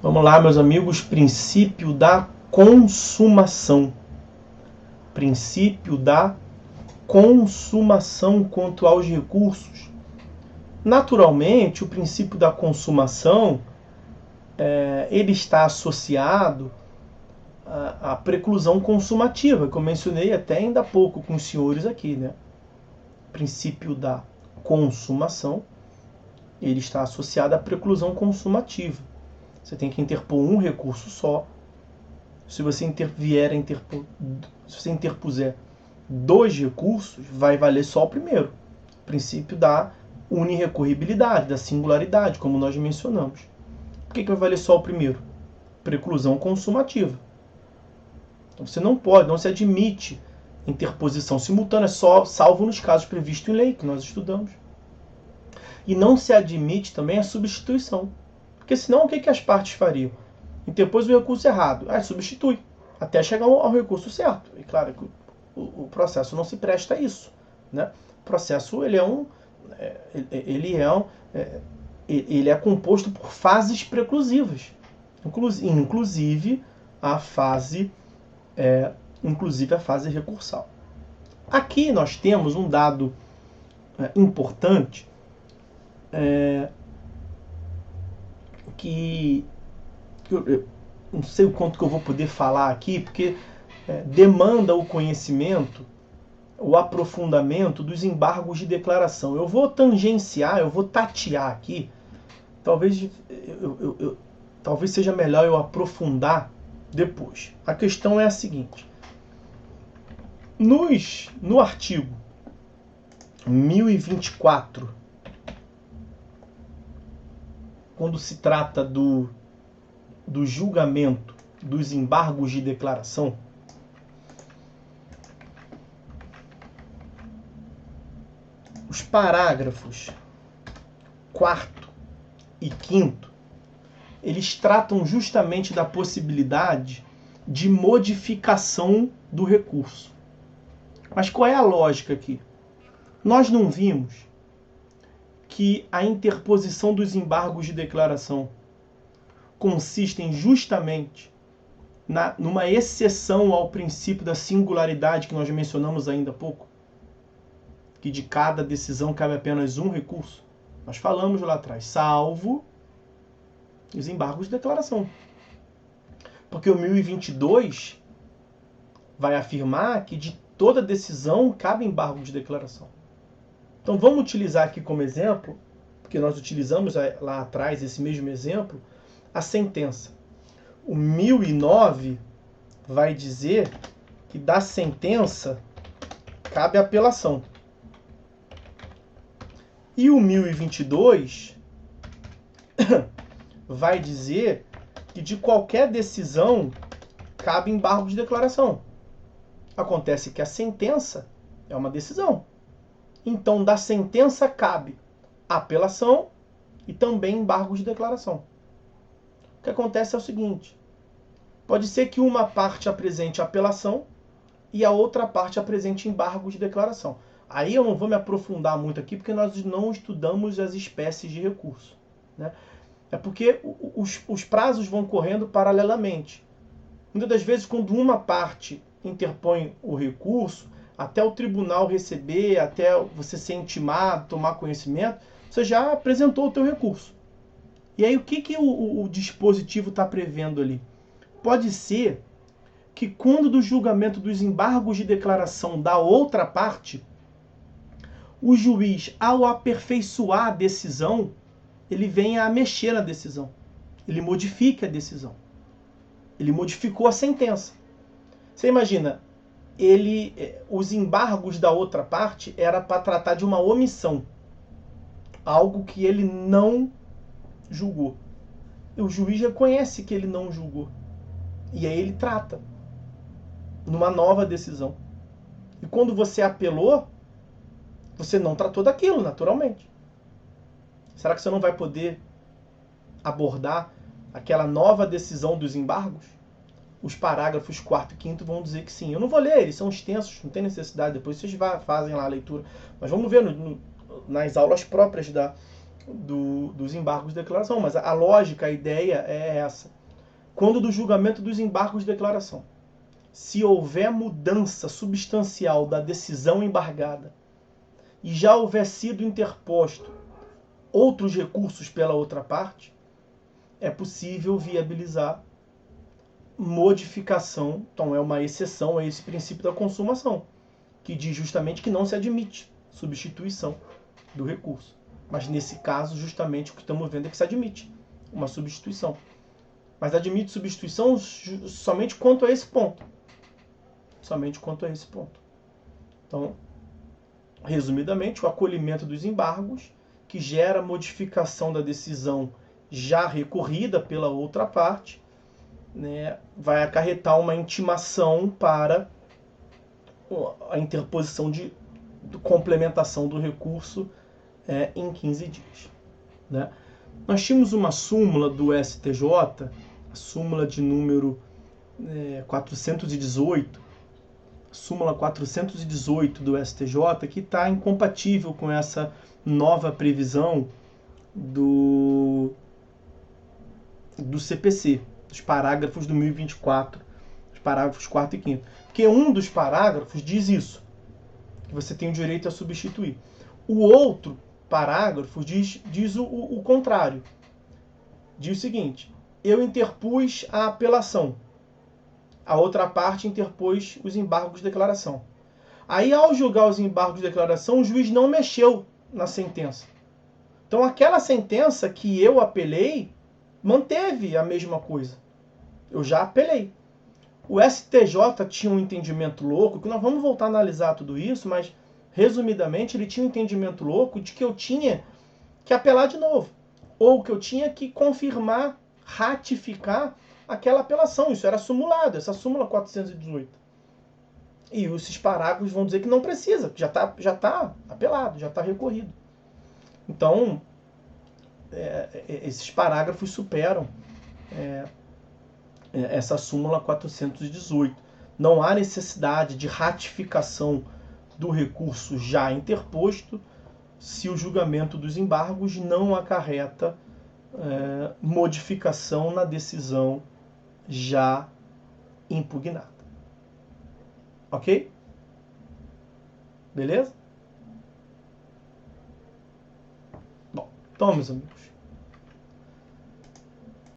Vamos lá, meus amigos, princípio da consumação. Princípio da consumação quanto aos recursos. Naturalmente, o princípio da consumação ele está associado à preclusão consumativa, que eu mencionei até ainda há pouco com os senhores aqui, né? O princípio da consumação ele está associado à preclusão consumativa. Você tem que interpor um recurso só. Se você interpuser dois recursos, vai valer só o primeiro. O princípio da unirrecorribilidade, da singularidade, como nós mencionamos. Por que vai valer só o primeiro? Preclusão consumativa. Então você não pode, não se admite interposição simultânea, salvo nos casos previstos em lei, que nós estudamos. E não se admite também a substituição. Porque senão o que as partes fariam? Interpôs o recurso errado. Substitui. Até chegar ao recurso certo. E claro que o processo não se presta a isso. Né? O processo ele é composto por fases preclusivas. Inclusive a fase recursal. Aqui nós temos um dado importante que eu não sei o quanto que eu vou poder falar aqui, porque demanda o conhecimento, o aprofundamento dos embargos de declaração. Eu vou tangenciar, eu vou tatear aqui, talvez seja melhor eu aprofundar depois. A questão é a seguinte: no artigo 1024, quando se trata do julgamento dos embargos de declaração, os parágrafos 4º e 5º, eles tratam justamente da possibilidade de modificação do recurso. Mas qual é a lógica aqui? Nós não vimos que a interposição dos embargos de declaração consistem justamente numa exceção ao princípio da singularidade que nós mencionamos ainda há pouco, que de cada decisão cabe apenas um recurso. Nós falamos lá atrás, salvo os embargos de declaração. Porque o 1022 vai afirmar que de toda decisão cabe embargo de declaração. Então vamos utilizar aqui como exemplo, porque nós utilizamos lá atrás esse mesmo exemplo, a sentença. O 1009 vai dizer que da sentença cabe apelação. E o 1022 vai dizer que de qualquer decisão cabe embargo de declaração. Acontece que a sentença é uma decisão. Então, da sentença cabe apelação e também embargo de declaração. O que acontece é o seguinte: pode ser que uma parte apresente apelação e a outra parte apresente embargo de declaração. Aí eu não vou me aprofundar muito aqui, porque nós não estudamos as espécies de recurso. Né? É porque os prazos vão correndo paralelamente. Muitas das vezes, quando uma parte interpõe o recurso, até o tribunal receber, até você ser intimado, tomar conhecimento, você já apresentou o teu recurso. E aí o que o dispositivo está prevendo ali? Pode ser que quando do julgamento dos embargos de declaração da outra parte, o juiz, ao aperfeiçoar a decisão, ele venha a mexer na decisão. Ele modifica a decisão. Ele modificou a sentença. Você imagina, os embargos da outra parte era para tratar de uma omissão. Algo que ele não julgou. E o juiz reconhece que ele não julgou. E aí ele trata numa nova decisão. E quando você apelou, você não tratou daquilo, naturalmente. Será que você não vai poder abordar aquela nova decisão dos embargos? Os parágrafos 4º e 5º vão dizer que sim. Eu não vou ler, eles são extensos, não tem necessidade. Depois vocês fazem lá a leitura. Mas vamos ver nas aulas próprias dos embargos de declaração. Mas a lógica, a ideia é essa. Quando do julgamento dos embargos de declaração, se houver mudança substancial da decisão embargada e já houver sido interposto outros recursos pela outra parte, é possível viabilizar modificação. Então é uma exceção a esse princípio da consumação, que diz justamente que não se admite substituição do recurso. Mas nesse caso, justamente o que estamos vendo é que se admite uma substituição. Mas admite substituição somente quanto a esse ponto. Somente quanto a esse ponto. Então, resumidamente, o acolhimento dos embargos, que gera modificação da decisão já recorrida pela outra parte, né, vai acarretar uma intimação para a interposição de complementação do recurso em 15 dias. Né? Nós tínhamos uma súmula do STJ, a súmula de número 418, súmula 418 do STJ, que está incompatível com essa nova previsão do CPC, dos parágrafos do 1024, os parágrafos 4º e 5º. Porque um dos parágrafos diz isso, que você tem o direito a substituir. O outro parágrafo diz o contrário. Diz o seguinte: eu interpus a apelação. A outra parte interpôs os embargos de declaração. Aí, ao julgar os embargos de declaração, o juiz não mexeu na sentença. Então, aquela sentença que eu apelei manteve a mesma coisa. Eu já apelei. O STJ tinha um entendimento louco, que nós vamos voltar a analisar tudo isso, mas, resumidamente, ele tinha um entendimento louco de que eu tinha que apelar de novo. Ou que eu tinha que confirmar, ratificar aquela apelação. Isso era sumulado, essa súmula 418. E esses parágrafos vão dizer que não precisa, que já está apelado, já está recorrido. Então, esses parágrafos superam essa súmula 418. Não há necessidade de ratificação do recurso já interposto se o julgamento dos embargos não acarreta modificação na decisão já impugnada. Ok? Beleza? Bom, então, meus amigos,